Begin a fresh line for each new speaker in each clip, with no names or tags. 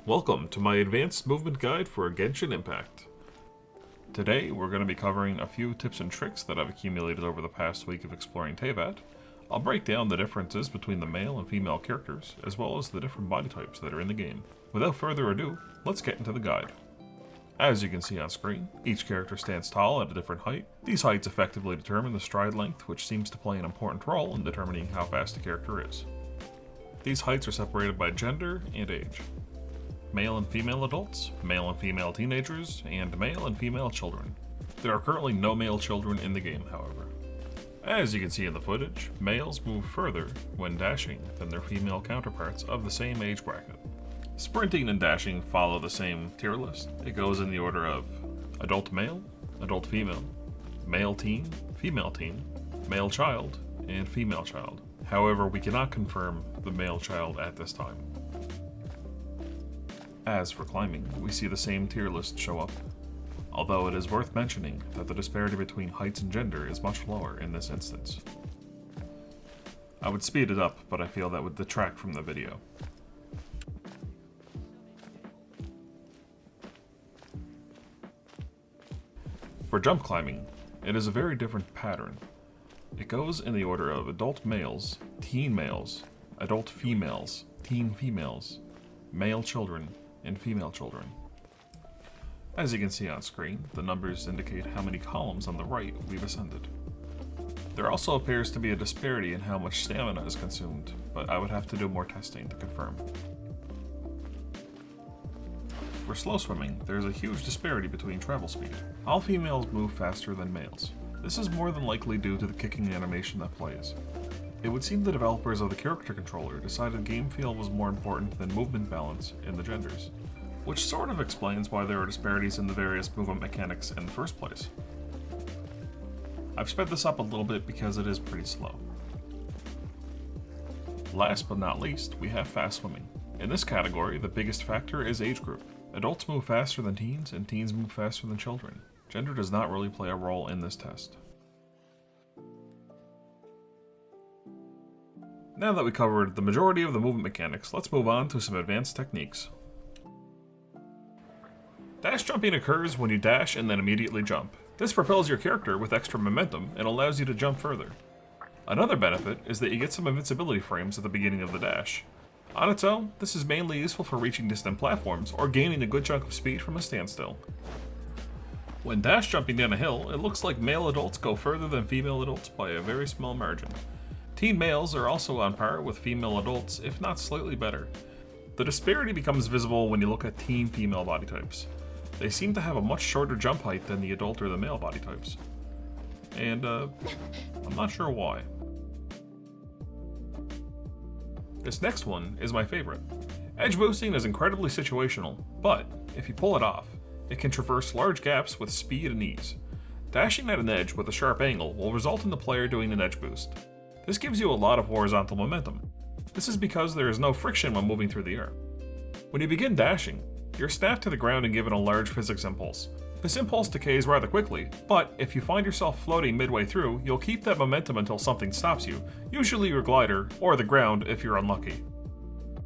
Welcome to my advanced movement guide for Genshin Impact. Today we're going to be covering a few tips and tricks that I've accumulated over the past week of exploring Teyvat. I'll break down the differences between the male and female characters, as well as the different body types that are in the game. Without further ado, let's get into the guide. As you can see on screen, each character stands tall at a different height. These heights effectively determine the stride length, which seems to play an important role in determining how fast a character is. These heights are separated by gender and age. Male and female adults, male and female teenagers, and male and female children. There are currently no male children in the game, however. As you can see in the footage, males move further when dashing than their female counterparts of the same age bracket. Sprinting and dashing follow the same tier list. It goes in the order of adult male, adult female, male teen, male child, and female child. However, we cannot confirm the male child at this time. As for climbing, we see the same tier list show up, although it is worth mentioning that the disparity between heights and gender is much lower in this instance. I would speed it up, but I feel that would detract from the video. For jump climbing, it is a very different pattern. It goes in the order of adult males, adult females, teen females, male children, and female children. As you can see on screen, the numbers indicate how many columns on the right we've ascended. There also appears to be a disparity in how much stamina is consumed, but I would have to do more testing to confirm. For slow swimming, there is a huge disparity between travel speed. All females move faster than males. This is more than likely due to the kicking animation that plays. It would seem the developers of the character controller decided game feel was more important than movement balance in the genders, which sort of explains why there are disparities in the various movement mechanics in the first place. I've sped this up a little bit because it is pretty slow. Last but not least, we have fast swimming. In this category, the biggest factor is age group. Adults move faster than teens, and teens move faster than children. Gender does not really play a role in this test. Now that we covered the majority of the movement mechanics, let's move on to some advanced techniques. Dash jumping occurs when you dash and then immediately jump. This propels your character with extra momentum and allows you to jump further. Another benefit is that you get some invincibility frames at the beginning of the dash. On its own, this is mainly useful for reaching distant platforms or gaining a good chunk of speed from a standstill. When dash jumping down a hill, it looks like male adults go further than female adults by a very small margin. Teen males are also on par with female adults, if not slightly better. The disparity becomes visible when you look at teen female body types. They seem to have a much shorter jump height than the adult or the male body types. And, I'm not sure why. This next one is my favorite. Edge boosting is incredibly situational, but if you pull it off, it can traverse large gaps with speed and ease. Dashing at an edge with a sharp angle will result in the player doing an edge boost. This gives you a lot of horizontal momentum. This is because there is no friction when moving through the air. When you begin dashing, you're snapped to the ground and given a large physics impulse. This impulse decays rather quickly, but if you find yourself floating midway through, you'll keep that momentum until something stops you, usually your glider, or the ground if you're unlucky.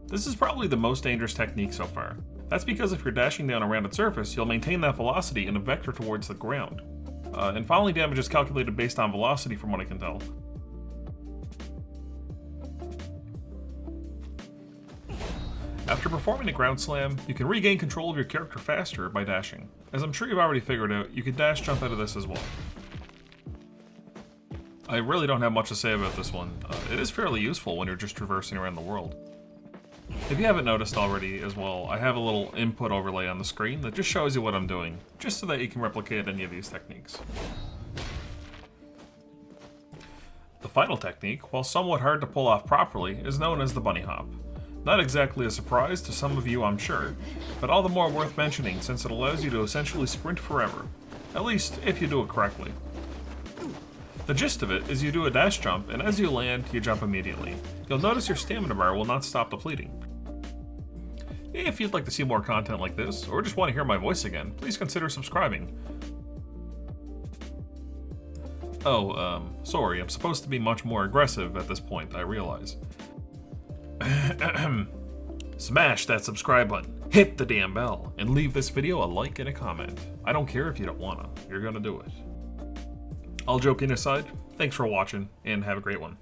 This is probably the most dangerous technique so far. That's because if you're dashing down a rounded surface, you'll maintain that velocity in a vector towards the ground. And falling damage is calculated based on velocity from what I can tell. After performing a ground slam, you can regain control of your character faster by dashing. As I'm sure you've already figured out, you can dash jump out of this as well. I really don't have much to say about this one. It is fairly useful when you're just traversing around the world. If you haven't noticed already as well, I have a little input overlay on the screen that just shows you what I'm doing, just so that you can replicate any of these techniques. The final technique, while somewhat hard to pull off properly, is known as the bunny hop. Not exactly a surprise to some of you, I'm sure, but all the more worth mentioning since it allows you to essentially sprint forever, at least if you do it correctly. The gist of it is you do a dash jump, and as you land, you jump immediately. You'll notice your stamina bar will not stop depleting. If you'd like to see more content like this, or just want to hear my voice again, please consider subscribing. Oh, sorry, I'm supposed to be much more aggressive at this point, I realize. Smash that subscribe button, hit the damn bell, and leave this video a like and a comment. I don't care if you don't wanna, you're gonna do it. All joking aside, thanks for watching, and have a great one.